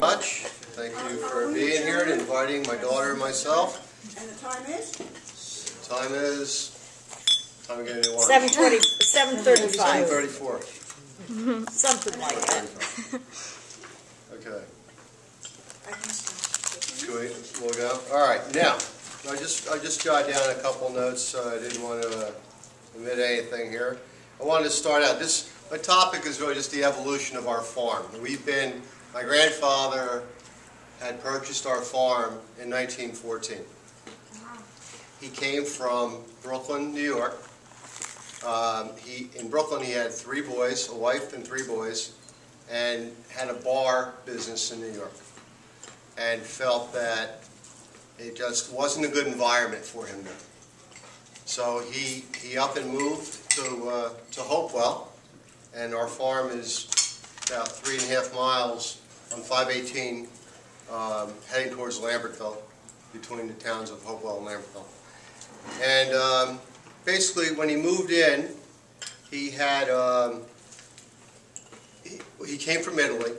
much. Thank you for being here and inviting my daughter and myself. And the time is? Time again, 7:35. 7:34. Something like that. Okay. We'll go. All right. Now, I just jotted down a couple notes. I didn't want to omit anything here. I wanted to start out. My topic is really just the evolution of our farm. My grandfather had purchased our farm in 1914. He came from Brooklyn, New York. In Brooklyn he had 3 boys, a wife and 3 boys, and had a bar business in New York, and felt that it just wasn't a good environment for him there. So he up and moved to Hopewell, and our farm is about 3.5 miles on 518 heading towards Lambertville, between the towns of Hopewell and Lambertville. And basically, when he moved in, he had he came from Italy,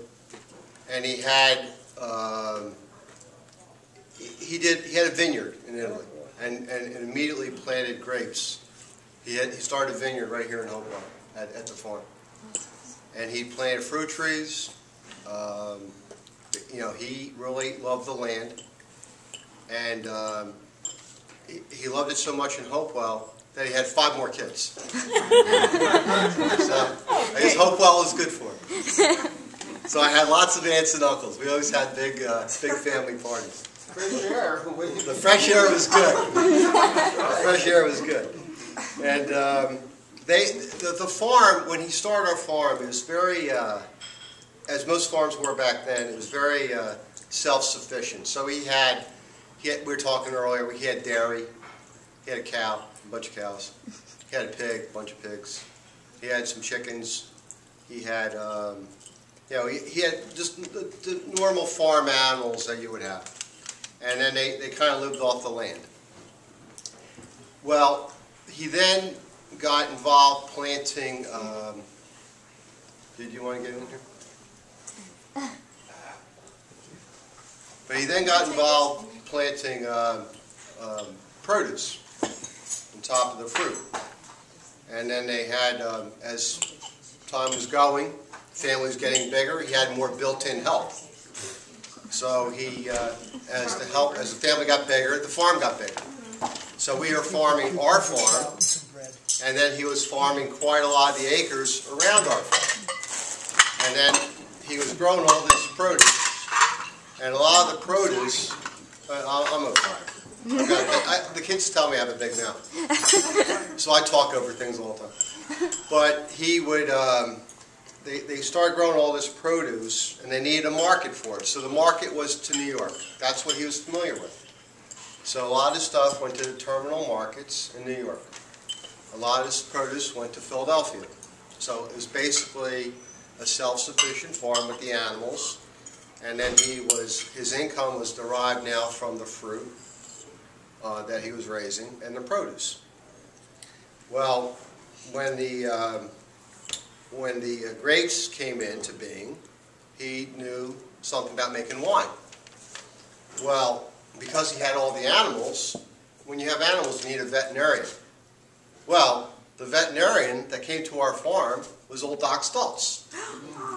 and he had he had a vineyard in Italy, and immediately planted grapes. He started a vineyard right here in Hopewell at the farm, and he planted fruit trees. He really loved the land, and he loved it so much in Hopewell that he had 5 more kids. So I guess Hopewell was good for him. So I had lots of aunts and uncles. We always had big family parties. Fresh air. The fresh air was good. The fresh air was good. And the farm, when he started our farm, it was very, as most farms were back then, it was very self-sufficient. So we were talking earlier, he had dairy, he had a cow, a bunch of cows, he had a pig, a bunch of pigs, he had some chickens, he had, he had just the normal farm animals that you would have. And then they kind of lived off the land. Well, he then got involved planting, did you want to get in here? But he then got involved planting produce on top of the fruit. And then they had, as time was going, the family was getting bigger, he had more built-in help. So as the family got bigger, the farm got bigger. So we were farming our farm, and then he was farming quite a lot of the acres around our farm. And then he was growing all this produce, and a lot of the produce, I'm okay. The kids tell me I have a big mouth, so I talk over things all the time. But he would, they started growing all this produce, and they needed a market for it. So the market was to New York. That's what he was familiar with. So a lot of stuff went to the terminal markets in New York. A lot of this produce went to Philadelphia. So it was basically a self-sufficient farm with the animals, and then his income was derived now from the fruit that he was raising and the produce. Well, when the grapes came into being, he knew something about making wine. Well, because he had all the animals, when you have animals, you need a veterinarian. Well, the veterinarian that came to our farm was old Doc Stultz.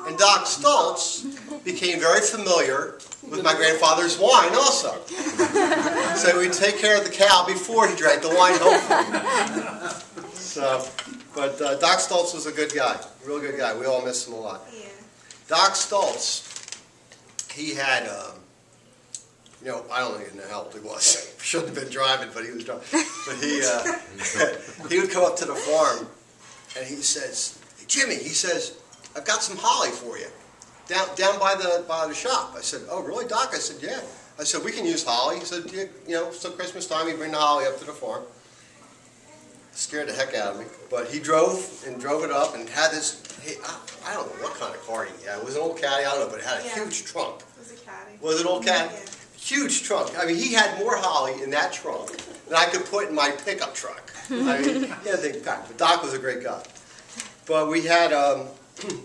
And Doc Stultz became very familiar with my grandfather's wine also. So we'd take care of the cow before he drank the wine home. But Doc Stultz was a good guy, a real good guy. We all miss him a lot. Yeah. Doc Stultz, he had, I don't even know how old he was. Shouldn't have been driving, but he was driving. But he would come up to the farm, and he says, "Hey, Jimmy," he says, "I've got some holly for you down by the shop." I said, "Oh, really, Doc?" I said, "Yeah." I said, "We can use holly." He said, so Christmas time, he'd bring the holly up to the farm. Scared the heck out of me. But he drove it up and had this, I don't know what kind of car he had. It was an old Caddy, I don't know, but it had a huge trunk. It was a Caddy. Was it an old Caddy? Yeah. Huge trunk. I mean, he had more holly in that trunk than I could put in my pickup truck. I mean, he had a thing packed. But Doc was a great guy. But we had,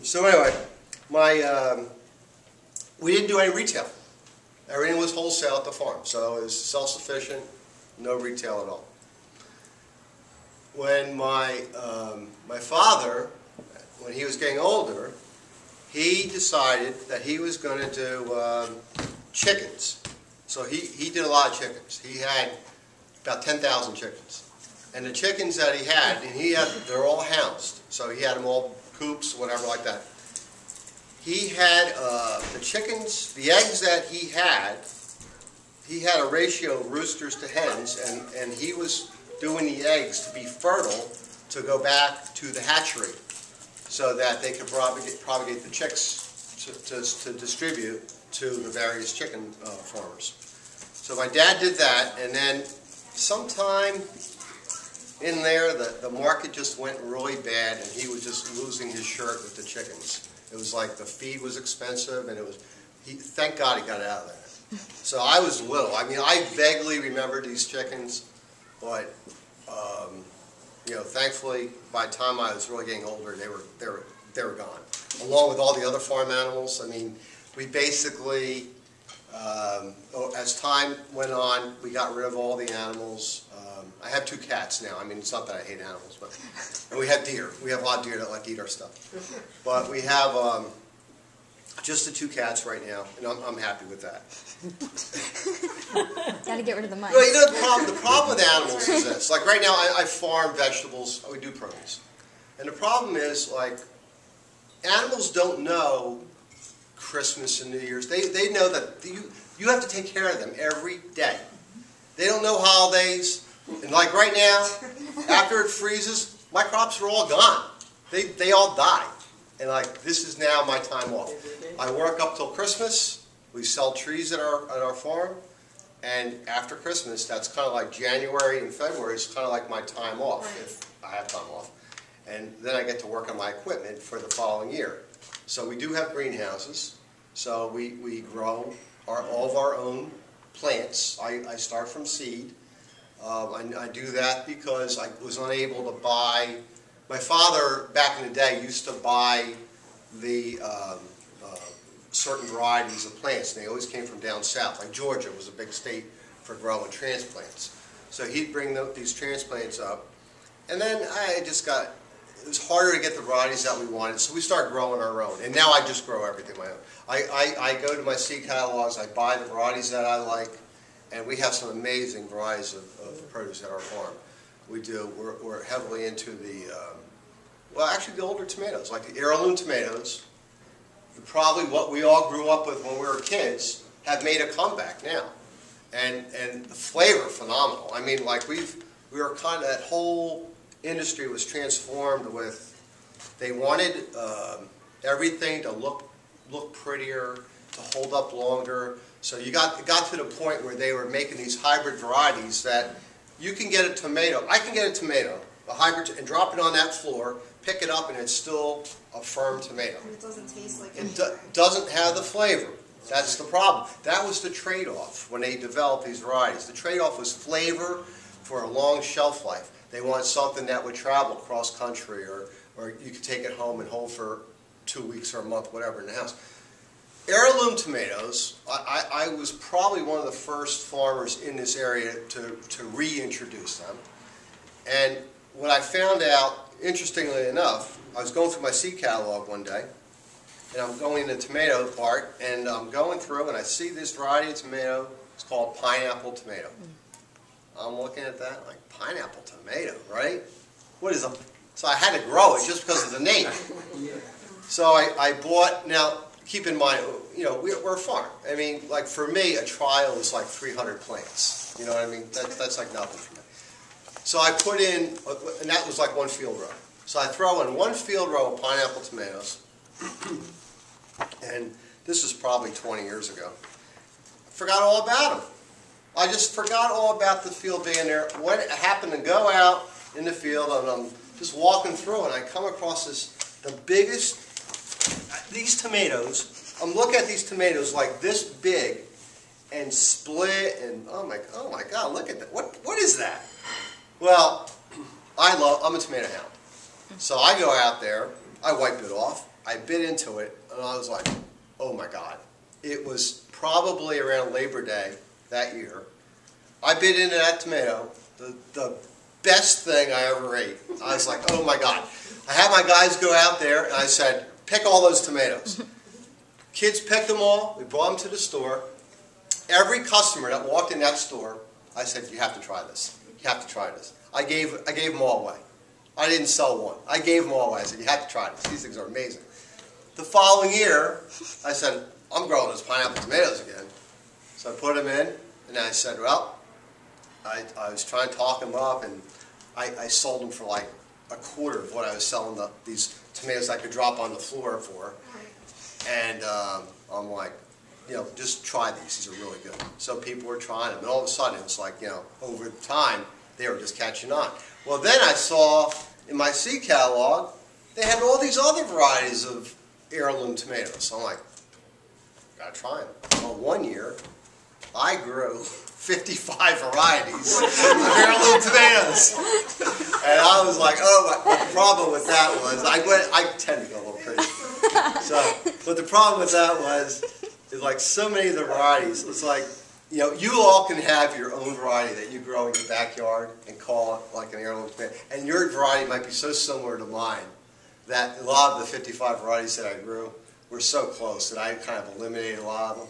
so anyway, we didn't do any retail. Everything was wholesale at the farm, so it was self-sufficient, no retail at all. When my father, when he was getting older, he decided that he was going to do chickens. So he did a lot of chickens. He had about 10,000 chickens. And the chickens that he had, they're all housed. So he had them all coops, whatever like that. He had the chickens, the eggs that he had a ratio of roosters to hens, and he was doing the eggs to be fertile to go back to the hatchery so that they could propagate the chicks to distribute to the various chicken farmers. So my dad did that, and then sometime in there the market just went really bad, and he was just losing his shirt with the chickens. It was like the feed was expensive, and thank God he got out of there. So I was little. I mean, I vaguely remember these chickens, but thankfully, by the time I was really getting older, they were gone. Along with all the other farm animals. I mean, we basically, as time went on, we got rid of all the animals. I have 2 cats now. I mean, it's not that I hate animals, but and we have deer. We have a lot of deer that like to eat our stuff. But we have just the 2 cats right now, and I'm happy with that. Got to get rid of the mice. Well, the problem with animals is this. Like right now, I farm vegetables. We do produce. And the problem is, like, animals don't know Christmas and New Year's. They know that you have to take care of them every day. They don't know holidays. And like right now, after it freezes, my crops are all gone. They all die. And like, this is now my time off. I work up till Christmas. We sell trees at our farm. And after Christmas, that's kind of like January and February is kind of like my time off, if I have time off. And then I get to work on my equipment for the following year. So we do have greenhouses. So we grow all of our own plants. I start from seed. I do that because I was unable to buy. My father, back in the day, used to buy the certain varieties of plants, and they always came from down south. Like Georgia was a big state for growing transplants. So he'd bring these transplants up, and then it was harder to get the varieties that we wanted, so we started growing our own. And now I just grow everything my own. I go to my seed catalogs, I buy the varieties that I like, and we have some amazing varieties of produce at our farm. We do. We're heavily into the older tomatoes, like the heirloom tomatoes. Probably what we all grew up with when we were kids have made a comeback now, and the flavor phenomenal. I mean, like we were kind of, that whole industry was transformed with. They wanted everything to look prettier, to hold up longer. So it got to the point where they were making these hybrid varieties that you can get a tomato. I can get a tomato, a hybrid, and drop it on that floor, pick it up, and it's still a firm tomato. And it doesn't taste like it. Doesn't have the flavor. That's the problem. That was the trade-off when they developed these varieties. The trade-off was flavor for a long shelf life. They wanted something that would travel cross-country, or you could take it home and hold for 2 weeks or a month, whatever, in the house. Heirloom tomatoes, I was probably one of the first farmers in this area to reintroduce them. And what I found out, interestingly enough, I was going through my seed catalog one day, and I'm going in the tomato part, and I'm going through, and I see this variety of tomato. It's called pineapple tomato. I'm looking at that, like, pineapple tomato, right? What is a... So I had to grow it just because of the name. So I bought... Now, keep in mind, we're a farm. I mean, like, for me, a trial is like 300 plants. You know what I mean? That's like nothing for me. So I put in, and that was like one field row. So I throw in one field row of pineapple tomatoes, and this was probably 20 years ago. I forgot all about them. I just forgot all about the field being there. What happened to go out in the field, and I'm just walking through, and I come across the biggest, these tomatoes. I'm looking at these tomatoes like this big, and split, and oh my God, look at that. What is that? Well, I'm a tomato hound. So I go out there, I wipe it off, I bit into it, and I was like, oh my God. it was probably around Labor Day that year. I bit into that tomato, the best thing I ever ate. I was like, oh my God. I had my guys go out there and I said, pick all those tomatoes. Kids picked them all, we brought them to the store. Every customer that walked in that store, I said, you have to try this. You have to try this. I gave them all away. I didn't sell one. I gave them all away. I said, you have to try this. These things are amazing. The following year, I said, I'm growing those pineapple tomatoes again. So I put them in, and I said, well, I was trying to talk them up, and I sold them for like a quarter of what I was selling these tomatoes I could drop on the floor for. And I'm like, just try these. These are really good. So people were trying them, and all of a sudden, it was like, over time, they were just catching on. Well, then I saw in my seed catalog, they had all these other varieties of heirloom tomatoes. So I'm like, gotta try them. Well, one year, I grew 55 varieties of heirloom tomatoes. And I was like, oh, the problem with that was, I tend to go a little crazy. But the problem with that is like so many of the varieties, it's like, you all can have your own variety that you grow in your backyard and call it like an heirloom tomato. And your variety might be so similar to mine that a lot of the 55 varieties that I grew were so close that I kind of eliminated a lot of them.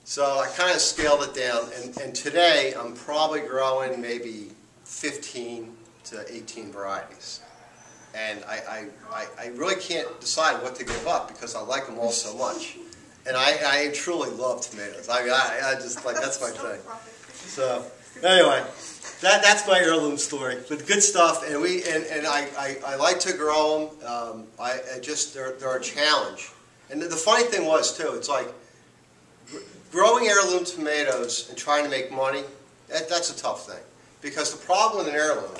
So I kind of scaled it down, and today I'm probably growing maybe 15 to 18 varieties. And I really can't decide what to give up because I like them all so much. And I truly love tomatoes. I mean, I just like, that's my thing. So anyway, that's my heirloom story. But good stuff, and I like to grow them. They're a challenge. And the funny thing was too, it's like growing heirloom tomatoes and trying to make money. That's a tough thing because the problem with an heirloom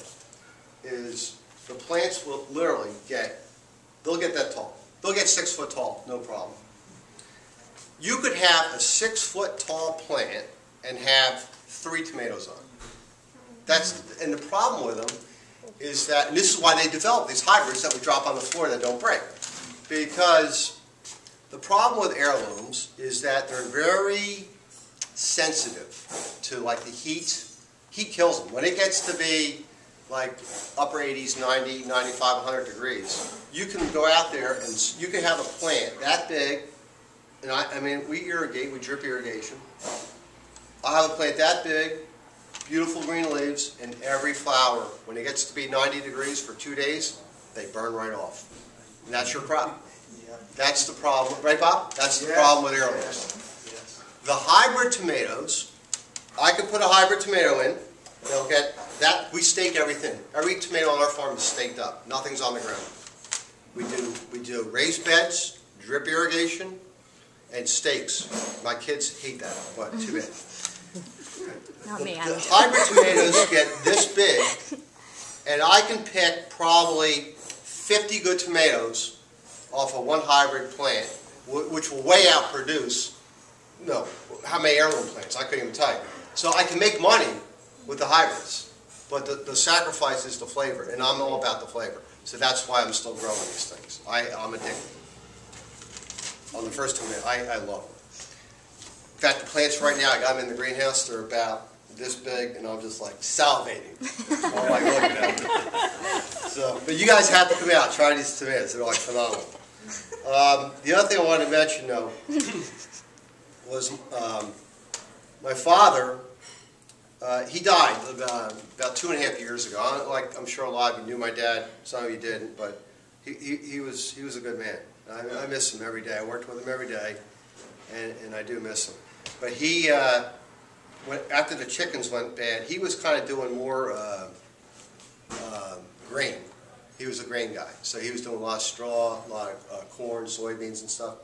is the plants will literally they'll get that tall. They'll get 6 foot tall, no problem. You could have a 6 foot tall plant and have 3 tomatoes on it. And the problem with them is that, and this is why they develop these hybrids that we drop on the floor that don't break. Because the problem with heirlooms is that they're very sensitive to like the heat. Heat kills them. When it gets to be like upper 80s, 90, 95, 100 degrees, you can go out there and you can have a plant that big. And I mean, we irrigate with drip irrigation. I'll have a plant that big, beautiful green leaves, and every flower, when it gets to be 90 degrees for 2 days, they burn right off. And that's your crop. That's the problem. Right, Bob? That's the problem with heirlooms. Yes. The hybrid tomatoes, I can put a hybrid tomato in. They'll get that. We stake everything. Every tomato on our farm is staked up. Nothing's on the ground. We do raised beds, drip irrigation, and stakes. My kids hate that, but too bad. Not me. The hybrid tomatoes get this big, and I can pick probably 50 good tomatoes off of one hybrid plant, which will way outproduce, how many heirloom plants? I couldn't even tell you. So I can make money with the hybrids, but the sacrifice is the flavor, and I'm all about the flavor. So that's why I'm still growing these things. I'm addicted. On the first tomato, I love them. In fact, the plants right now, I got them in the greenhouse, they're about this big, and I'm just like salivating. I'm like looking at them. So, but you guys have to come out, try these tomatoes, they're like phenomenal. The other thing I wanted to mention though, was my father, he died about 2.5 years ago. I'm sure a lot of you knew my dad, some of you didn't, but he was a good man. I miss him every day. I worked with him every day, and I do miss him. But he, after the chickens went bad, he was kind of doing more grain. He was a grain guy. So he was doing a lot of straw, a lot of corn, soybeans, and stuff.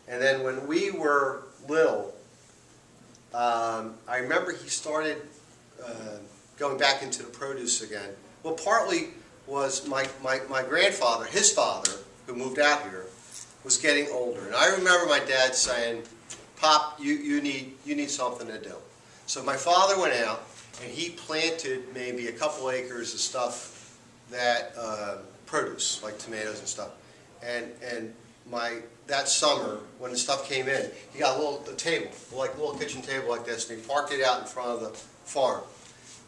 And then when we were little, I remember he started going back into the produce again. Well, partly was my grandfather, his father, who moved out here, was getting older. And I remember my dad saying, Pop, you need something to do. So my father went out and he planted maybe a couple acres of stuff that produce, like tomatoes and stuff. And that summer, when the stuff came in, he got a table, like a little kitchen table like this, and he parked it out in front of the farm.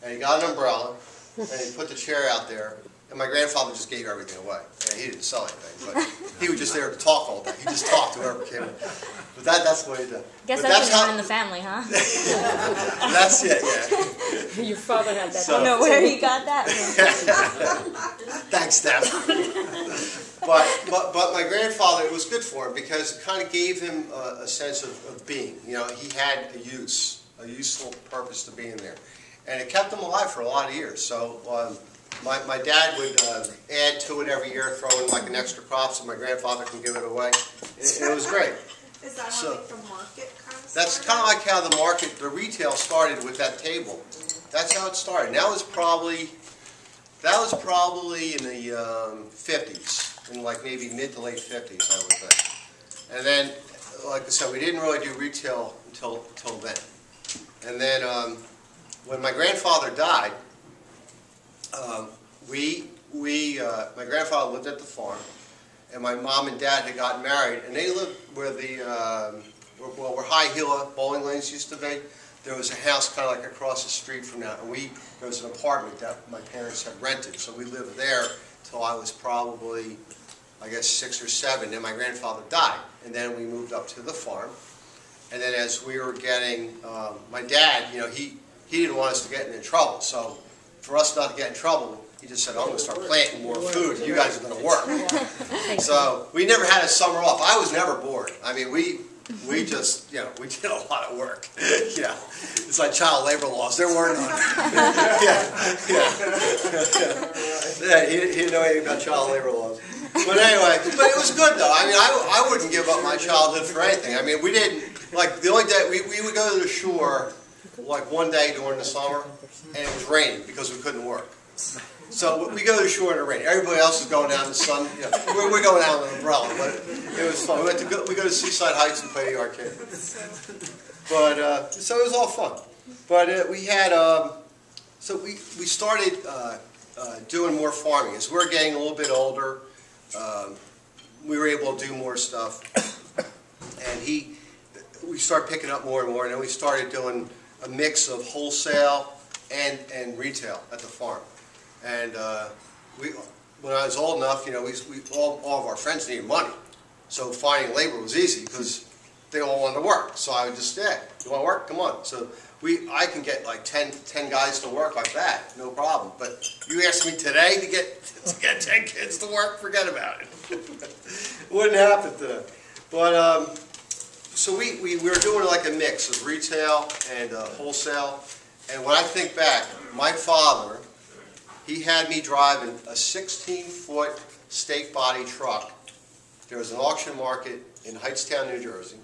And he got an umbrella, and he put the chair out there, and my grandfather just gave everything away. And he didn't sell anything, but he was just there to talk all day. He just talked to whoever came in. But that's what he did. Guess that's how in the family, huh? That's it, yeah. Your father had that. So- I don't know where he got that from. Thanks, Steph. But my grandfather, it was good for him because it kind of gave him a sense of being. You know, he had a useful purpose to being there. And it kept him alive for a lot of years. So my dad would add to it every year, throw in like an extra crop so my grandfather can give it away. It was great. Is that how like the market kind of That's kind of like how the retail started with that table. That's how it started. And that was probably in the 50s, in like maybe mid to late 50s, I would think. And then, like I said, we didn't really do retail until then. And then when my grandfather died, my grandfather lived at the farm, and my mom and dad had gotten married, and they lived where where High Gila bowling lanes used to be. There was a house kind of like across the street from that, and there was an apartment that my parents had rented, so we lived there till I was probably, I guess, 6 or 7. Then my grandfather died, and then we moved up to the farm. And then as we were getting, my dad, you know, he didn't want us to get in trouble, so for us not to get in trouble, he just said, I'm going to start planting more food, and you guys are going to work. So we never had a summer off. I was never bored. I mean, we just, you know, we did a lot of work. Yeah, it's like child labor laws. There were none. Yeah, he didn't know anything about child labor laws. But anyway, but it was good though. I mean, I wouldn't give up my childhood for anything. I mean, we didn't, like the only day, we would go to the shore like one day during the summer, and it was raining because we couldn't work. So we go to the shore in the rain. Everybody else is going down in the sun. You know, we're going out with an umbrella, but it was fun. We go to Seaside Heights and play the arcade. But so it was all fun. But we had so we started doing more farming. As we're getting a little bit older, we were able to do more stuff, and we started picking up more and more, and then we started doing a mix of wholesale and retail at the farm. And when I was old enough, you know, all of our friends needed money, so finding labor was easy because they all wanted to work. So I would just say, you want to work? Come on. So I can get like 10 guys to work like that, no problem. But you ask me today to get 10 kids to work, forget about it. Wouldn't happen today. But so we were doing like a mix of retail and wholesale. And when I think back, my father, he had me driving a 16-foot stake body truck. There was an auction market in Hightstown, New Jersey.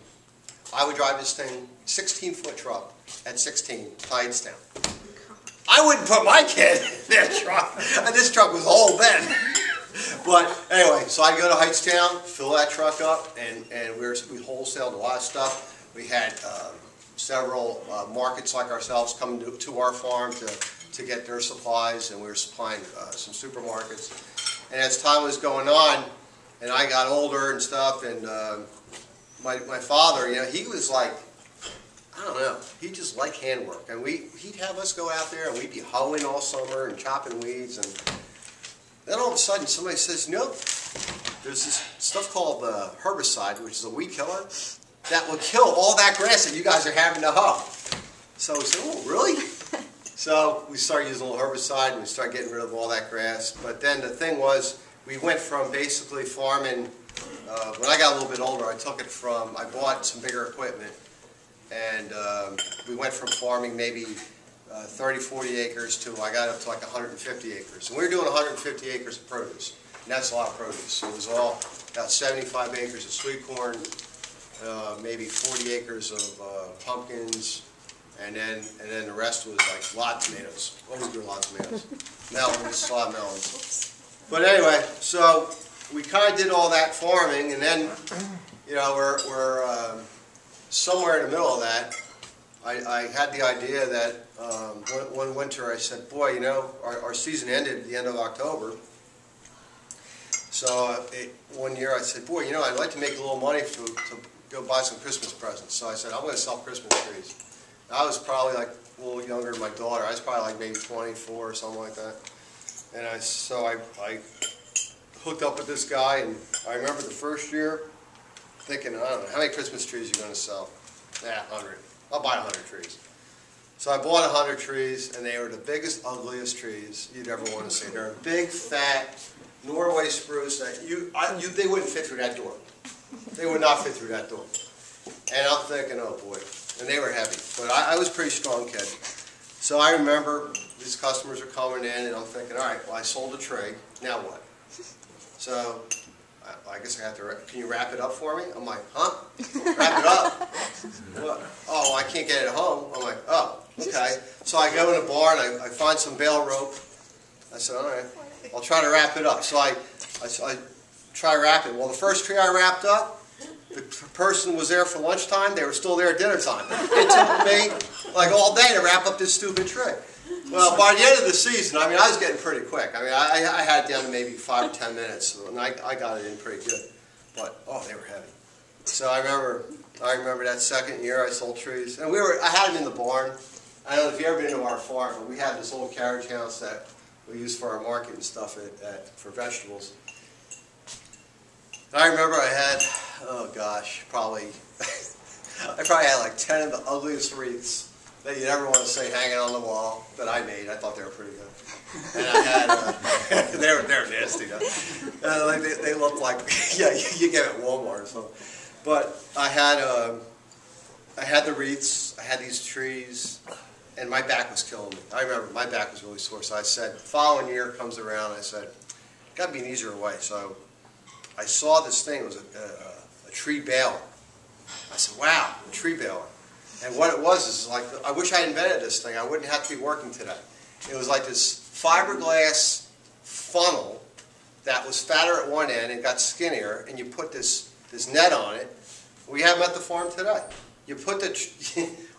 I would drive this thing, 16-foot truck, at 16, to Hightstown. I wouldn't put my kid in that truck. And this truck was old then. But anyway, so I'd go to Hightstown, fill that truck up, and we wholesaled a lot of stuff. We had several markets like ourselves come to our farm to get their supplies, and we were supplying some supermarkets. And as time was going on, and I got older and stuff, and my father, you know, he was like, I don't know, he just liked handwork. And he'd have us go out there, and we'd be hoeing all summer and chopping weeds. And then all of a sudden, somebody says, you know, there's this stuff called herbicide, which is a weed killer, that will kill all that grass that you guys are having to hoe. So we said, oh, really? So we started using a little herbicide, and we started getting rid of all that grass. But then the thing was, we went from basically farming, when I got a little bit older, I bought some bigger equipment, and we went from farming maybe 30, 40 acres to, I got up to like 150 acres. And we were doing 150 acres of produce, and that's a lot of produce. It was all about 75 acres of sweet corn, maybe 40 acres of pumpkins, and then the rest was like a lot of tomatoes. Always grew a lot of tomatoes. Melons, a lot of melons. But anyway, so we kind of did all that farming, and then, you know, we're somewhere in the middle of that. I had the idea that one winter I said, boy, you know, our season ended at the end of October. So one year I said, boy, I'd like to make a little money to go buy some Christmas presents. So I said, I'm going to sell Christmas trees. I was probably like a little younger than my daughter. I was probably like maybe 24 or something like that. And I hooked up with this guy, and I remember the first year thinking, I don't know, how many Christmas trees are you going to sell? 100. I'll buy 100 trees. So I bought 100 trees, and they were the biggest, ugliest trees you'd ever want to see. They're a big, fat Norway spruce that they wouldn't fit through that door. They would not fit through that door. And I'm thinking, oh boy. And they were heavy. But I was a pretty strong kid. So I remember these customers are coming in, and I'm thinking, all right, well, I sold a tree. Now what? So I guess I have to, can you wrap it up for me? I'm like, huh? Wrap it up? What? Oh, I can't get it home. I'm like, oh, okay. So I go in the barn, I find some bale rope. I said, all right, I'll try to wrap it up. So I try to wrap it. Well, the first tree I wrapped up, the person was there for lunchtime. They were still there at dinner time. It took me like all day to wrap up this stupid tree. Well, by the end of the season, I was getting pretty quick. I had it down to maybe 5 or 10 minutes, and I got it in pretty good. But, oh, they were heavy. So I remember that second year I sold trees. And I had them in the barn. I don't know if you've ever been to our farm, but we had this old carriage house that we used for our market and stuff for vegetables. And I remember I had, oh gosh, I probably had like 10 of the ugliest wreaths that you'd ever want to see hanging on the wall that I made. I thought they were pretty good. And I had, they were nasty. They looked like, yeah, you get it at Walmart or something. But I had the wreaths, I had these trees, and my back was killing me. I remember my back was really sore. So I said, the following year comes around, I said, got to be an easier way. So I saw this thing, it was a tree baler. I said, wow, a tree baler. And what it was is like, I wish I had invented this thing. I wouldn't have to be working today. It was like this fiberglass funnel that was fatter at one end and got skinnier, and you put this net on it. We have them at the farm today. You put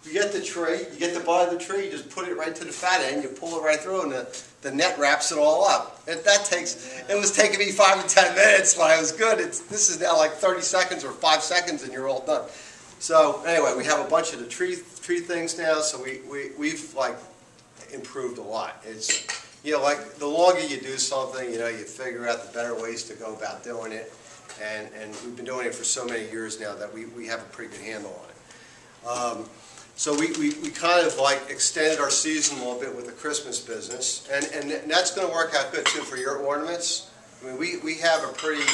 you get the tree, you get the butt of the tree, you just put it right to the fat end, you pull it right through, and the net wraps it all up. It was taking me 5 to 10 minutes, but I was good. This is now like 30 seconds or 5 seconds, and you're all done. So anyway, we have a bunch of the tree things now, so we've like improved a lot. It's, like the longer you do something, you figure out the better ways to go about doing it, and we've been doing it for so many years now that we have a pretty good handle on it. So we kind of like extended our season a little bit with the Christmas business, and that's going to work out good too for your ornaments. We have a pretty,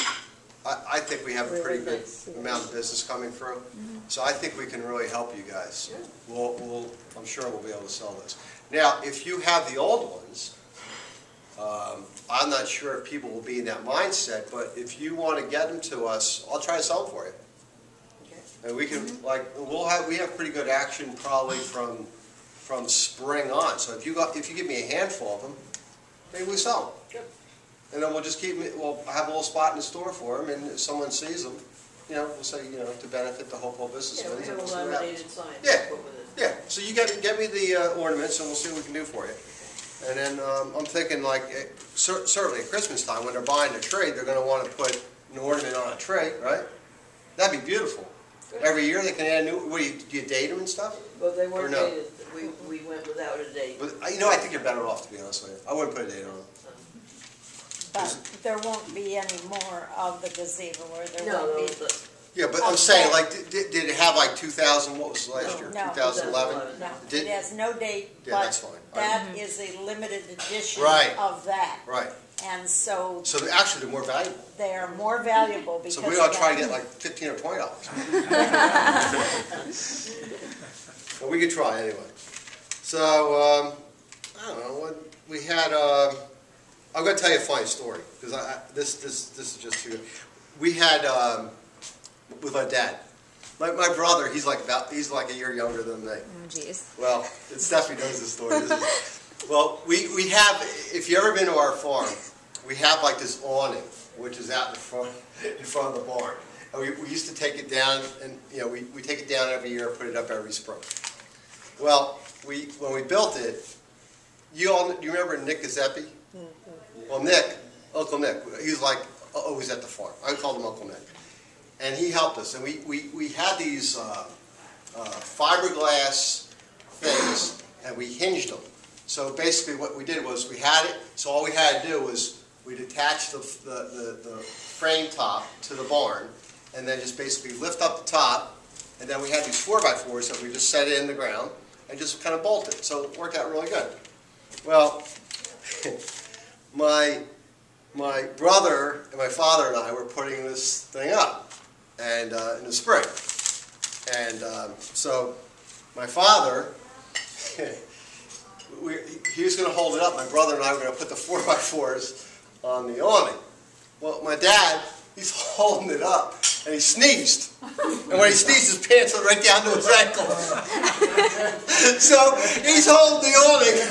I think we have a pretty good amount of business coming through. So I think we can really help you guys. I'm sure we'll be able to sell this. Now, if you have the old ones, I'm not sure if people will be in that mindset, but if you want to get them to us, I'll try to sell them for you. And we can we have pretty good action probably from spring on. So if you give me a handful of them, maybe we sell them. And then we'll just we'll have a little spot in the store for them, and if someone sees them, we'll say, to benefit the Hopewell businessmen. Yeah, we have a laminated sign. Yeah. So you get me the ornaments, and we'll see what we can do for you. And then I'm thinking, like, certainly at Christmas time, when they're buying a tree, they're going to want to put an ornament on a tree, right? That'd be beautiful. Good. Every year they can add a new. Do you date them and stuff? Well, they weren't dated. We went without a date. But I think you're better off, to be honest with you. I wouldn't put a date on them. But there won't be any more of the gazebo, or there won't be. Yeah, but I'm saying, like, did it have like 2000? What was last year? No. 2011. No, it has no date. Yeah, but that's fine. That is a limited edition of that. Right. And so. So actually, they're more valuable. They are more valuable because. So we ought to try to get like $15 or $20. Well, we could try anyway. So I don't know what we had. I'm going to tell you a funny story because this is just too good. We had with my dad. My brother, he's like a year younger than me. Oh, jeez. Well, Stephanie knows this story. Well, we have, if you've ever been to our farm, we have like this awning, which is out in front of the barn. And we used to take it down, and we take it down every year and put it up every spring. Well, when we built it, do you remember Nick Giuseppe? Well, Uncle Nick, he's like always at the farm. I called him Uncle Ned. And he helped us. And we had these fiberglass things, and we hinged them. So basically what we did was we had it, so all we had to do was we'd attach the frame top to the barn, and then just basically lift up the top, and then we had these 4x4s that we just set in the ground and just kind of bolt it. So it worked out really good. Well, my brother and my father and I were putting this thing up, and in the spring, and so my father, he was going to hold it up. My brother and I were going to put the 4x4s on the awning. Well, my dad, he's holding it up, and he sneezed. And when he sneezed, his pants went right down to his ankles. So he's holding the awning,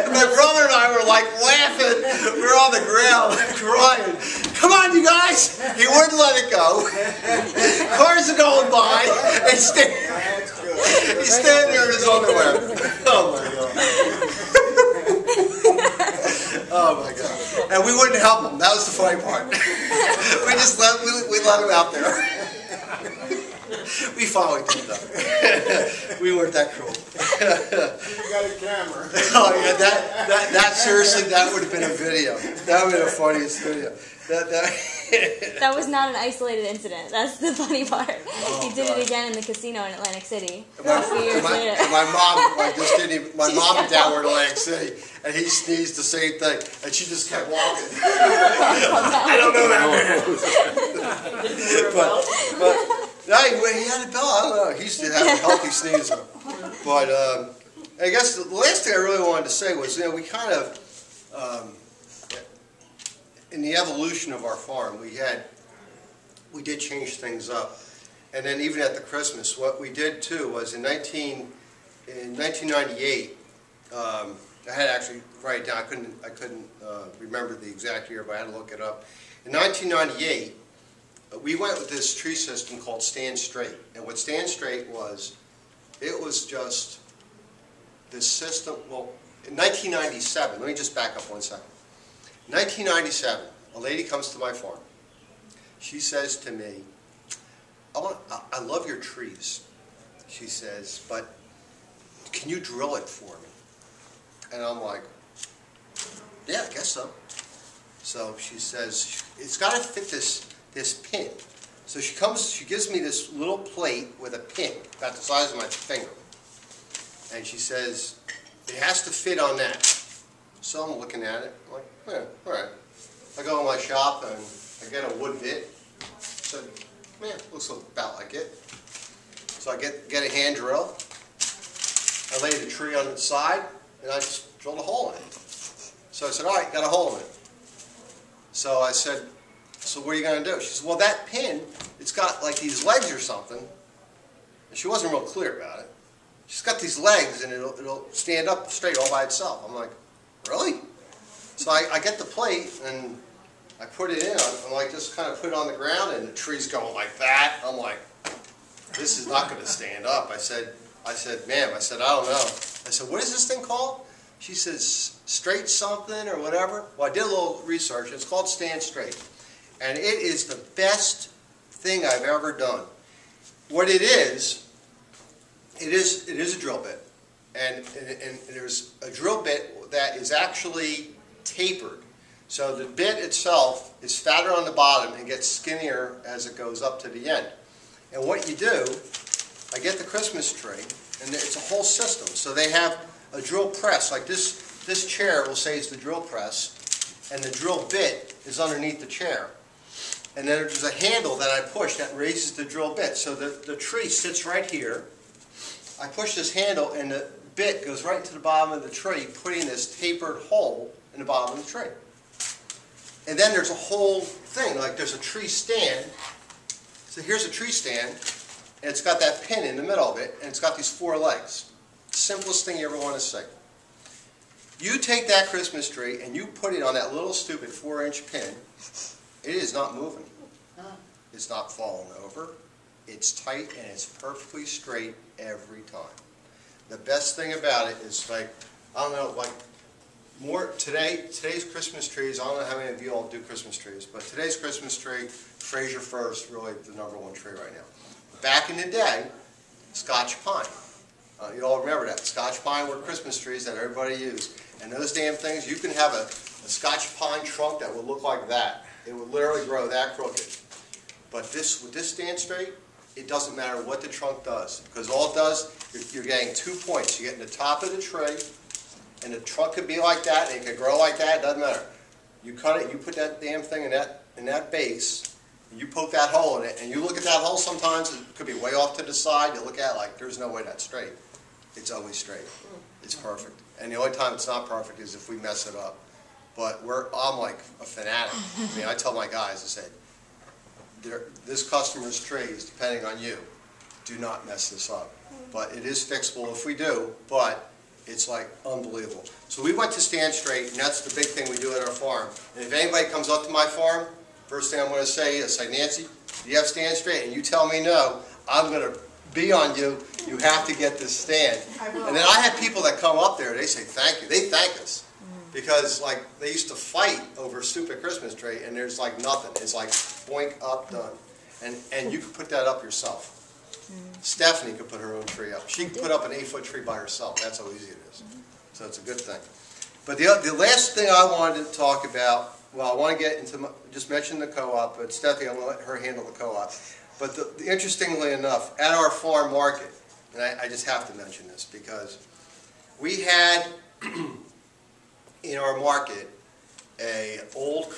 and my brother and I were like laughing. We were on the ground crying. Come on, you guys! He wouldn't let it go. Cars are going by, and he's standing there in his underwear. Oh my God. Oh my God. And we wouldn't help him. That was the funny part. We just let him out there. We followed him though. We weren't that cruel. You got a camera. Oh yeah, that seriously, that would have been a video. That would have been the funniest video. That was not an isolated incident. That's the funny part. He did God. it again in the casino in Atlantic City a My few years later. mom and dad were in Atlantic City, and he sneezed the same thing, and she just kept walking. I don't know that. but no, he had a bell. I don't know. He used to have a healthy sneeze. But I guess the last thing I really wanted to say was, we kind of, in the evolution of our farm, we did change things up. And then even at the Christmas, what we did too was in 1998, I had to actually write it down. I couldn't remember the exact year, but I had to look it up. In 1998, we went with this tree system called Stand Straight. And what Stand Straight was, it was just this system. Well, in 1997, let me just back up 1 second. 1997, a lady comes to my farm. She says to me, I love your trees, she says, but can you drill it for me? And I'm like, yeah, I guess so. So she says, it's got to fit this pin. So she gives me this little plate with a pin, about the size of my finger. And she says, it has to fit on that. So I'm looking at it, I'm like, yeah, all right. I go in my shop and I get a wood bit. I said, man, looks about like it. So I get a hand drill. I lay the tree on its side and I just drilled a hole in it. So I said, all right, got a hole in it. So I said, so what are you going to do? She said, well, that pin, it's got like these legs or something. And she wasn't real clear about it. She's got these legs and it'll stand up straight all by itself. I'm like, really? So I get the plate and I put it in. I'm like, just kind of put it on the ground and the tree's going like that. I'm like, this is not going to stand up. I said, ma'am, I don't know. I said, what is this thing called? She says, straight something or whatever. Well, I did a little research. It's called Stand Straight. And it is the best thing I've ever done. What it is a drill bit. And there's a drill bit that is actually tapered. So the bit itself is fatter on the bottom and gets skinnier as it goes up to the end. And what you do, I get the Christmas tree, and it's a whole system. So they have a drill press, like this chair will say it's the drill press, and the drill bit is underneath the chair. And then there's a handle that I push that raises the drill bit. So the tree sits right here. I push this handle and the bit goes right into the bottom of the tree, putting this tapered hole in the bottom of the tree. And then there's a whole thing, like there's a tree stand. So here's a tree stand, and it's got that pin in the middle of it, and it's got these 4 legs. Simplest thing you ever want to see. You take that Christmas tree and you put it on that little stupid 4-inch pin, it is not moving. It's not falling over. It's tight and it's perfectly straight every time. The best thing about it is, like, I don't know, like Today's Christmas trees, I don't know how many of you all do Christmas trees, but today's Christmas tree, Fraser fir is really the #1 tree right now. Back in the day, Scotch pine. You all remember that. Scotch pine were Christmas trees that everybody used. And those damn things, you can have a Scotch pine trunk that would look like that. It would literally grow that crooked. But with this stand straight, it doesn't matter what the trunk does. Because all it does, you're getting 2 points. You're getting the top of the tree, and the trunk could be like that, and it could grow like that, it doesn't matter. You cut it, you put that damn thing in that base, and you poke that hole in it, and you look at that hole sometimes, it could be way off to the side, you look at it like, there's no way that's straight. It's always straight. It's perfect. And the only time it's not perfect is if we mess it up. But I'm like a fanatic. I mean, I tell my guys, I say, this customer's tree is depending on you. Do not mess this up. But it is fixable if we do, but it's like unbelievable. So we went to Stand Straight, and that's the big thing we do at our farm. And if anybody comes up to my farm, first thing I'm going to say is, Nancy, do you have Stand Straight? And you tell me no, I'm going to be on you. You have to get this stand. And then I had people that come up there, they say thank you. They thank us. Because like they used to fight over a stupid Christmas tree, and there's like nothing. It's like boink, up, done. And you could put that up yourself. Stephanie could put her own tree up. She could put up an 8-foot tree by herself. That's how easy it is. So it's a good thing. But the last thing I wanted to talk about, well, I want to get into, just mention the co-op, but Stephanie, I'm going to let her handle the co-op. But interestingly enough, at our farm market, and I just have to mention this because we had in our market an old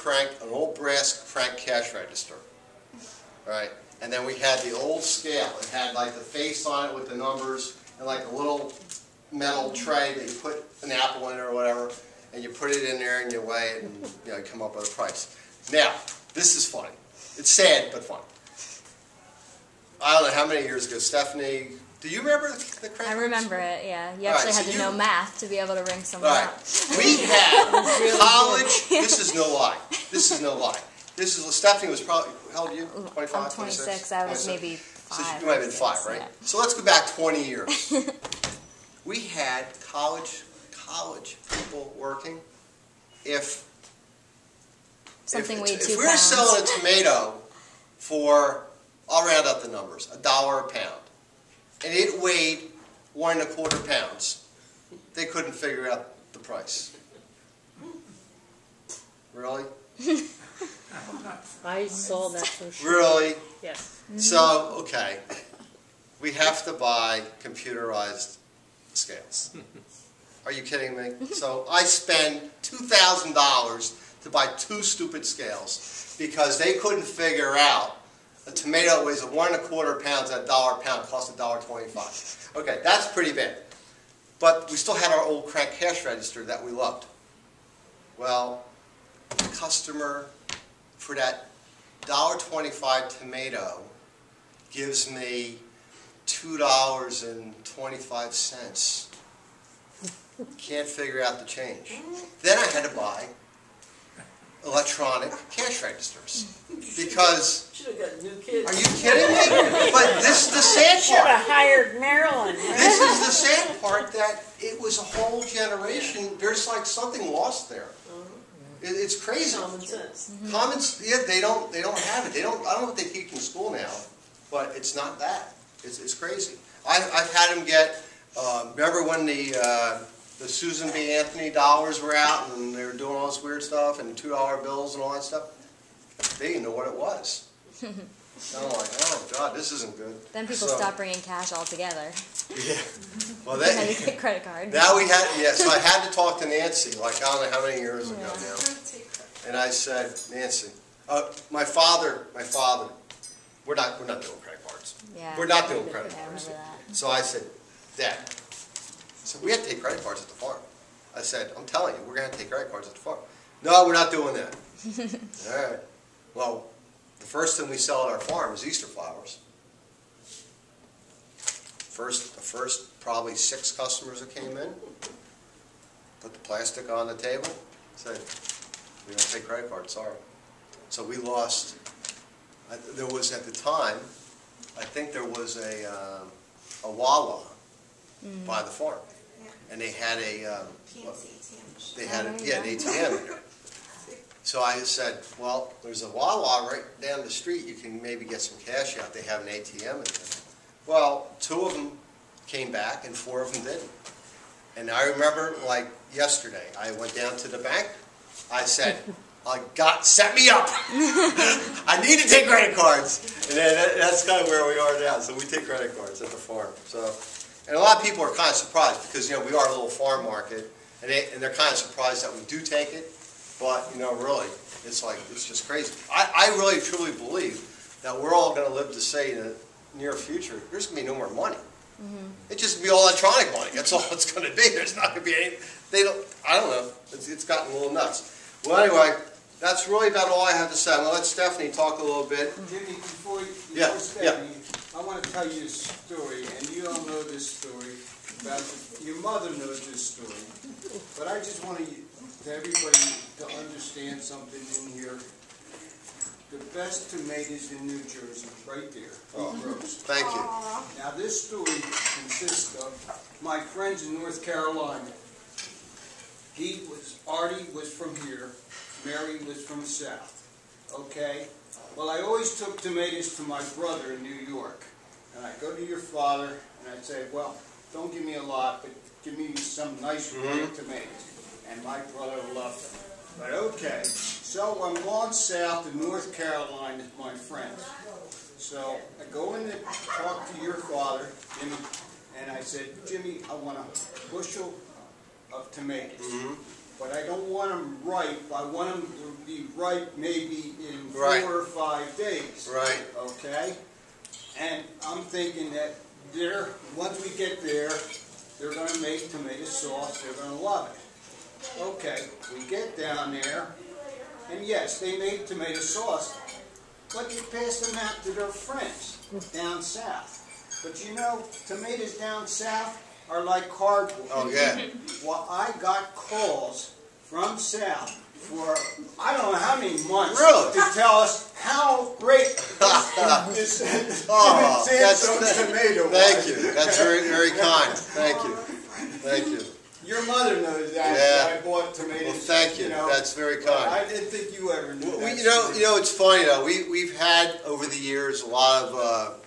brass crank cash register, right? And then we had the old scale. It had like the face on it with the numbers and like a little metal tray that you put an apple in or whatever, and you put it in there and you weigh it and you come up with a price. Now, this is funny. It's sad but funny. I don't know how many years ago, Stephanie, do you remember the crank? I remember it, yeah. You actually had to know math to be able to ring someone up. We had college, this is no lie. This is no lie. Stephanie was probably, how old are you? 25, I'm 26, I was 26? maybe 5. So you might have been 5, right? Yeah. So let's go back 20 years. We had college people working. If Something weighed 2 pounds. If we were selling a tomato for, I'll round up the numbers, $1 a pound, and it weighed 1 1/4 pounds, they couldn't figure out the price. Really? I saw that for sure. Really? Yes. So, okay, we have to buy computerized scales. Are you kidding me? So I spend $2,000 to buy 2 stupid scales because they couldn't figure out a tomato weighs 1 1/4 pounds at $1 a pound, costs $1.25. Okay, that's pretty bad. But we still had our old crank cash register that we loved. Well, the customer for that $1.25 tomato gives me $2.25. Can't figure out the change. Then I had to buy electronic cash registers because. Should have got new kids. Are you kidding me? But this is the sad Should have part. hired Marilyn. This is the sad part that it was a whole generation. There's like something lost there. It's crazy. Common sense. Yeah, they don't have it. I don't know what they teach in school now, but it's not that. It's crazy. I've had them get. Remember when the Susan B. Anthony dollars were out and they were doing all this weird stuff and $2 bills and all that stuff? They didn't know what it was. And I'm like, oh God, this isn't good. Then people stopped bringing cash altogether. Yeah. Well, They had to get credit card. now we had, yeah, so I had to talk to Nancy, like I don't know how many years ago now. And I said, Nancy, my father, we're not doing credit cards. Yeah. We're not doing credit Yeah, I cards. remember that. So I said, Dad, we have to take credit cards at the farm. I said, I'm telling you, we're going to have to take credit cards at the farm. No, we're not doing that. All right. Well, the first thing we sell at our farm is Easter flowers. The first probably 6 customers that came in, put the plastic on the table, said, we don't take credit cards, sorry. So we lost, there was at the time, I think there was a Wawa by the farm. and they had a PNC they had an ATM in there. So I said, well, there's a Wawa right down the street. You can maybe get some cash out. They have an ATM in there. Well, 2 of them came back and 4 of them didn't. And I remember, like yesterday, I went down to the bank. I said, God, set me up. I need to take credit cards. And then that's kind of where we are now. So we take credit cards at the farm. So, and a lot of people are kind of surprised because, we are a little farm market, and they're kind of surprised that we do take it. But, really, it's just crazy. I really, truly believe that we're all going to live to say in the near future, there's going to be no more money. It's just going to be all electronic money. That's all it's going to be. There's not going to be any, I don't know. It's gotten a little nuts. Well, anyway, that's really about all I have to say. I'm going to let Stephanie talk a little bit. Jimmy, before Yeah. Stephanie, I want to tell you a story, and you all know this story. Your mother knows this story. But I just want everybody to understand something in here. The best tomatoes in New Jersey, right there. Thank you. Now this story consists of my friends in North Carolina. Artie was from here, Mary was from south. Okay? Well, I always took tomatoes to my brother in New York. And I'd go to your father and I'd say, well, don't give me a lot, but give me some nice red tomatoes. And my brother loved them. But okay, so I'm going south to North Carolina with my friends. So I go in to talk to your father, Jimmy, and I said, Jimmy, I want a bushel of tomatoes. But I don't want them ripe. I want them to be ripe maybe in 4 or 5 days. Right. Okay? And I'm thinking that once we get there, they're going to make tomato sauce. They're going to love it. Okay, we get down there, and yes, they made tomato sauce, but you pass them out to their friends down south. But tomatoes down south are like cardboard. Oh, yeah. Well, I got calls from south for I don't know how many months to tell us how great this Samsung tomato was. Thank you. That's very, very kind. Thank you. Thank you. Your mother knows that I bought tomatoes. Well, thank you. That's very kind. I didn't think you ever knew that. It's funny though. We've had over the years a lot of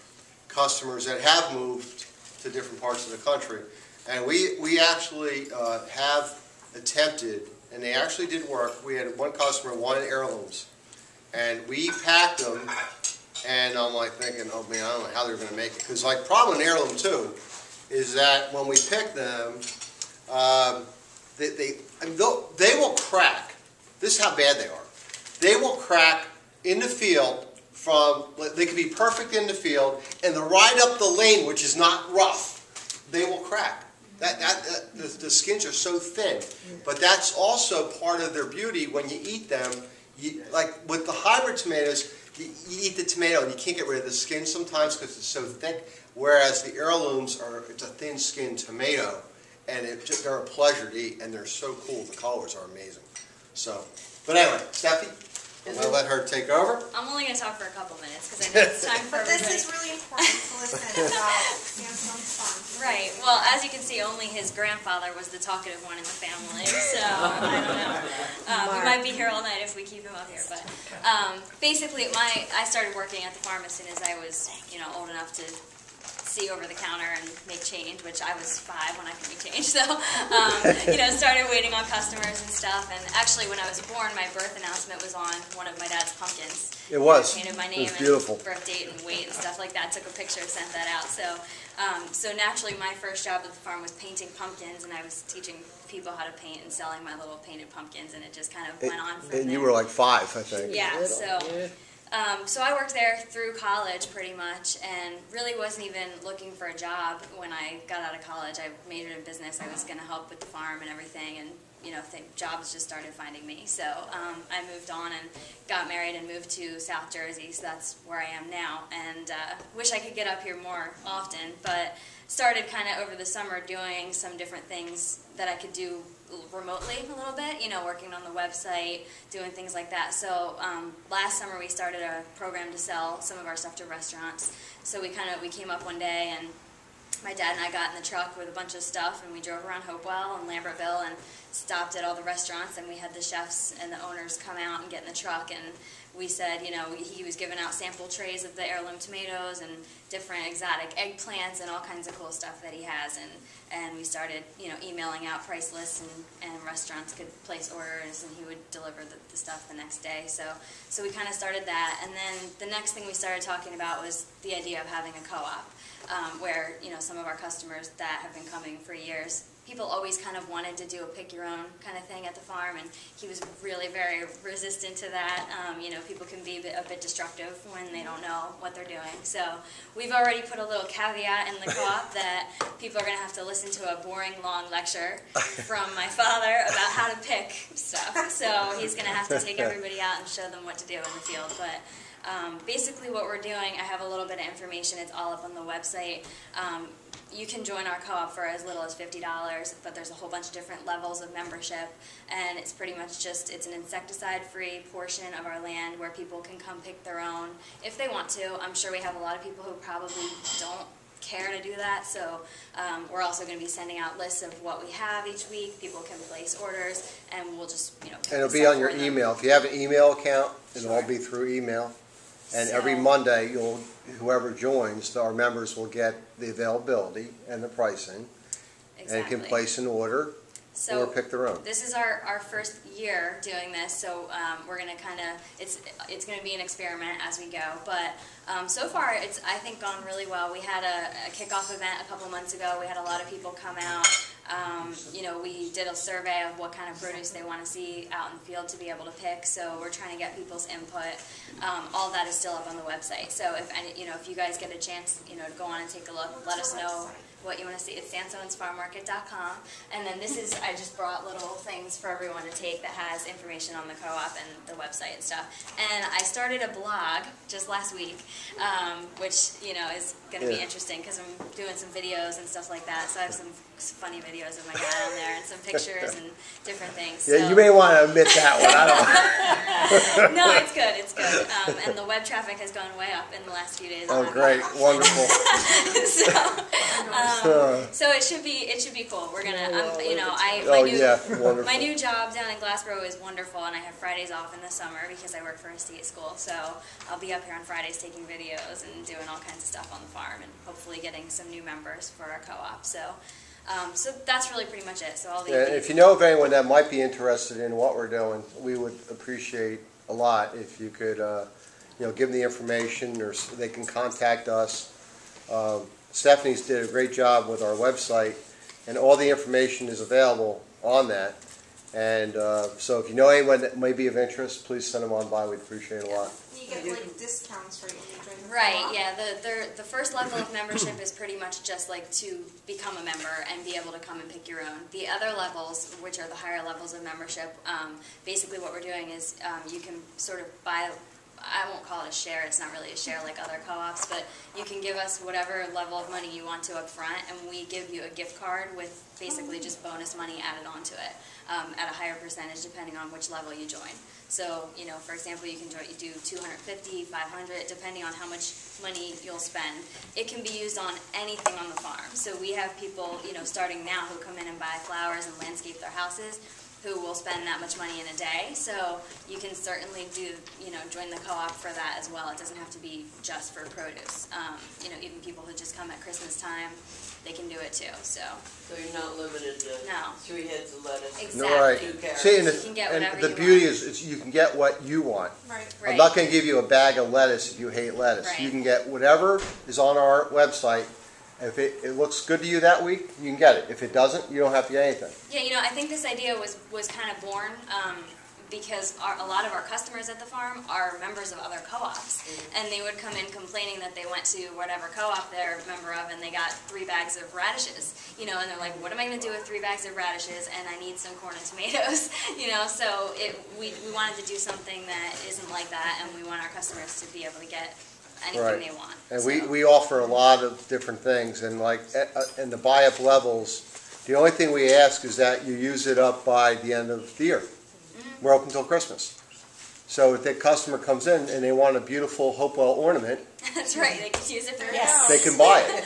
customers that have moved to different parts of the country, and we actually have attempted, and they actually did work. We had one customer wanted heirlooms, and we packed them. And I'm like thinking, oh man, I don't know how they're going to make it, because like problem in heirloom too is that when we pick them. They will crack. This is how bad they are. They will crack in the field they can be perfect in the field, and the ride up the lane, which is not rough, they will crack. The skins are so thin. But that's also part of their beauty when you eat them. Like with the hybrid tomatoes, you eat the tomato and you can't get rid of the skin sometimes because it's so thick, whereas the heirlooms it's a thin-skinned tomato. And they're a pleasure to eat, and they're so cool. The colors are amazing. So, but anyway, Steffi, I'm going to let her take over. I'm only going to talk for a couple minutes because I know it's time for But this is really important to listen about Samsung Fun. Right. Well, as you can see, only his grandfather was the talkative one in the family. So, I don't know. We might be here all night if we keep him up here. But basically, I started working at the farm as soon as I was, old enough to see over the counter and make change, which I was 5 when I could make change. So, started waiting on customers and stuff. And actually, when I was born, my birth announcement was on one of my dad's pumpkins. It was. I painted my name and birth date and weight and stuff like that. Took a picture, sent that out. So, so naturally, my first job at the farm was painting pumpkins, and I was teaching people how to paint and selling my little painted pumpkins, and it just kind of went on from there. And you were like 5, I think. Yeah. So I worked there through college pretty much, and really wasn't even looking for a job when I got out of college. I majored in business. I was going to help with the farm and everything, and jobs just started finding me. So I moved on and got married and moved to South Jersey, so that's where I am now. And wish I could get up here more often, but started kind of over the summer doing some different things that I could do remotely a little bit, working on the website, doing things like that. So last summer we started a program to sell some of our stuff to restaurants. So we came up one day and my dad and I got in the truck with a bunch of stuff, and we drove around Hopewell and Lambertville and stopped at all the restaurants, and we had the chefs and the owners come out and get in the truck, and we said, you know, he was giving out sample trays of the heirloom tomatoes and different exotic eggplants and all kinds of cool stuff that he has, and we started, you know, emailing out price lists, and restaurants could place orders, and he would deliver the stuff the next day. So we kind of started that, and then the next thing we started talking about was the idea of having a co-op, where, you know, some of our customers that have been coming for years, people always kind of wanted to do a pick-your-own kind of thing at the farm, and he was really very resistant to that. You know, people can be a bit destructive when they don't know what they're doing. So we've already put a little caveat in the co-op that people are going to have to listen to a boring, long lecture from my father about how to pick stuff. So he's going to have to take everybody out and show them what to do in the field. But basically what we're doing, I have a little bit of information. It's all up on the website. You can join our co-op for as little as $50, but there's a whole bunch of different levels of membership, and it's pretty much just, it's an insecticide-free portion of our land where people can come pick their own if they want to. I'm sure we have a lot of people who probably don't care to do that, so we're also going to be sending out lists of what we have each week. People can place orders, and we'll just, you know, And it'll be on your email. If you have an email account, it'll all be through email. And every Monday, whoever joins, our members will get the availability and the pricing, and can place an order or pick their own. This is our first year doing this, so we're going to kind of, it's going to be an experiment as we go. But so far, it's, I think, gone really well. We had a kickoff event a couple months ago. We had a lot of people come out. You know, we did a survey of what kind of produce they want to see out in the field to be able to pick. So we're trying to get people's input. All that is still up on the website. So if you know, if you guys get a chance, you know, to go on and take a look, let us know what you want to see. It's sansonsfarmmarket.com. And then this is, I just brought little things for everyone to take that has information on the co-op and the website and stuff. And I started a blog just last week, which, you know, is going to be interesting because I'm doing some videos and stuff like that. So I have some funny videos of my dad on there and some pictures and different things. Yeah, so you may want to omit that one. I don't. No, it's good. It's good. And the web traffic has gone way up in the last few days. Oh, great! Wonderful. So it should be cool. We're gonna, you know, my new job down in Glassboro is wonderful, and I have Fridays off in the summer because I work for a state school. So I'll be up here on Fridays taking videos and doing all kinds of stuff on the farm, and hopefully getting some new members for our co-op. So that's really pretty much it. So I'll leave. Yeah, if you know of anyone that might be interested in what we're doing, we would appreciate a lot if you could, you know, give them the information, or they can contact us. Stephanie's did a great job with our website, and all the information is available on that. And so if you know anyone that may be of interest, please send them on by. We'd appreciate it a lot. You get like discounts for you when you join the Right, co-op. yeah. The first level of membership is pretty much just like to become a member and be able to come and pick your own. The other levels, which are the higher levels of membership, basically what we're doing is you can sort of buy, I won't call it a share, it's not really a share like other co-ops, but you can give us whatever level of money you want to up front, and we give you a gift card with basically just bonus money added onto it at a higher percentage depending on which level you join. So, you know, for example, you can do 250, 500, depending on how much money you'll spend. It can be used on anything on the farm. So we have people, you know, starting now who come in and buy flowers and landscape their houses, who will spend that much money in a day. So you can certainly do, you know, join the co-op for that as well. It doesn't have to be just for produce. You know, even people who just come at Christmas time, they can do it too. So you're not limited to 3 heads of lettuce. Exactly. No, right. 2 carrots. See, and You can get whatever the you beauty want. is you can get what you want. Right. I'm not going to give you a bag of lettuce if you hate lettuce. Right. You can get whatever is on our website. If it looks good to you that week, you can get it. If it doesn't, you don't have to get anything. Yeah, you know, I think this idea was kind of born because a lot of our customers at the farm are members of other co-ops, and they would come in complaining that they went to whatever co-op they're a member of and they got 3 bags of radishes, you know, and they're like, what am I going to do with 3 bags of radishes, and I need some corn and tomatoes, you know, so we wanted to do something that isn't like that, and we want our customers to be able to get anything they want. And so. we offer a lot of different things, and like in the buy-up levels, the only thing we ask is that you use it up by the end of the year. We're open till Christmas. So if the customer comes in and they want a beautiful Hopewell ornament, That's right. They can use it for Yes. they can buy it.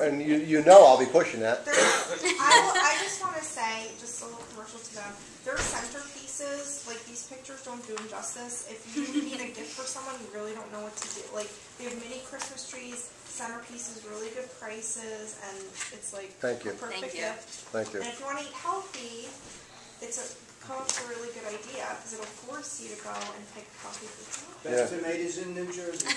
And you know I'll be pushing that. I just want to say, just a little commercial to them, their centerpieces, like these pictures don't do them justice. If you need a gift for someone, you really don't know what to do. Like, they have mini Christmas trees, centerpieces, really good prices, and it's like Thank you. a perfect Thank you. gift. Thank you. And if you want to eat healthy, come up with a really good idea, because it'll force you to go and pick healthy foods. Best tomatoes in New Jersey.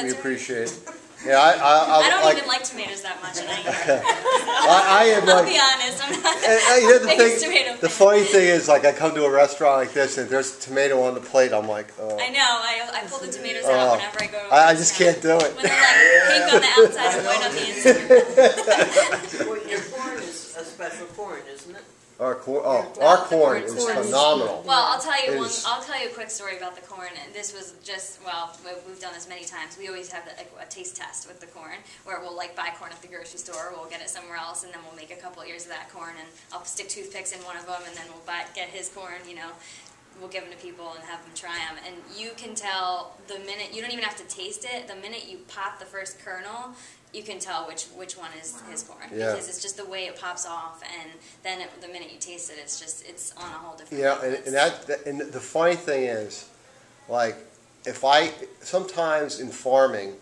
We appreciate it. Yeah, I don't even like tomatoes that much, and I am I'll like, be honest. I'm not you know, the biggest tomato the fan. funny thing is, like, I come to a restaurant like this and there's a tomato on the plate. I'm like, oh. I know. I pull the tomatoes out whenever I go to. I just can't do it. When they're like pink on the outside and white on the inside. Well, your corn is a special corn, isn't it? Our corn corn is is phenomenal. Well, I'll tell you It one. is- I'll tell you a quick story about the corn. And this was just we've done this many times. We always have a taste test with the corn, where we'll like buy corn at the grocery store, we'll get it somewhere else, and then we'll make a couple of ears of that corn, and I'll stick toothpicks in one of them, and then we'll get his corn. We'll give them to people and have them try them, and you can tell the minute, you don't even have to taste it. The minute you pop the first kernel, you can tell which one is his corn, because it's just the way it pops off, and then the minute you taste it, it's on a whole different Yeah, level. and the funny thing is, like, sometimes in farming,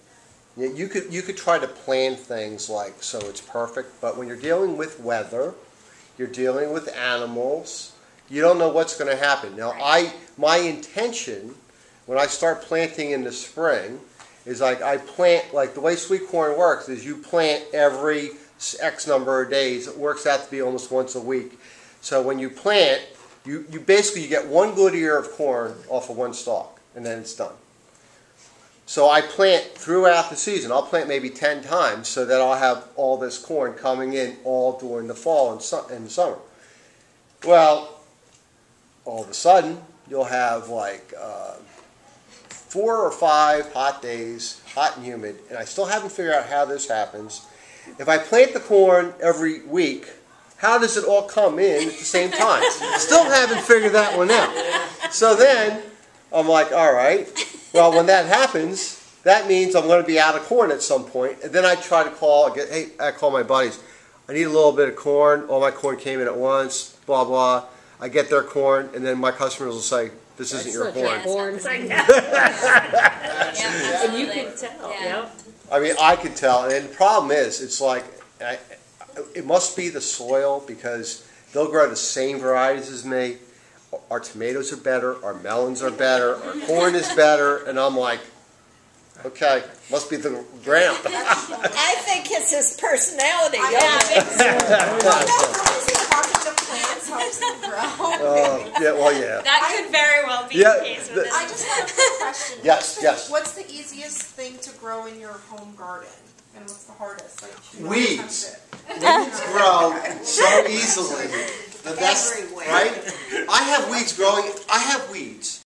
you could try to plan things like so it's perfect, but when you're dealing with weather, you're dealing with animals, you don't know what's going to happen. Now, Right. my intention when I start planting in the spring is like I plant, like the way sweet corn works is you plant every X number of days. It works out to be almost once a week. So when you plant, you basically get one good ear of corn off of one stalk, and then it's done. So I plant throughout the season. I'll plant maybe 10 times so that I'll have all this corn coming in all during the fall and summer. Well, all of a sudden, you'll have like 4 or 5 hot days, hot and humid, and I still haven't figured out how this happens. If I plant the corn every week, how does it all come in at the same time? Still haven't figured that one out. So then, I'm like, all right, well, when that happens, that means I'm going to be out of corn at some point. And then I try to I call my buddies. I need a little bit of corn. All my corn came in at once, blah, blah. I get their corn, and then my customers will say, this isn't your corn. Corn. Yeah, And you absolutely. can tell. Yeah. Yep. I mean, I can tell. And the problem is, it's like, it must be the soil, because they'll grow the same varieties as me. Our tomatoes are better, our melons are better, our corn is better, and I'm like, okay, must be the ground. I think it's his personality. Talking to plants helps them grow. Yeah. That could very well be Yeah, the case with this. I just have a quick question. Yes. What's the easiest thing to grow in your home garden? And what's the hardest? Like, Weeds. Weeds grow so easily. The best, Everywhere. right? I have weeds growing. I have weeds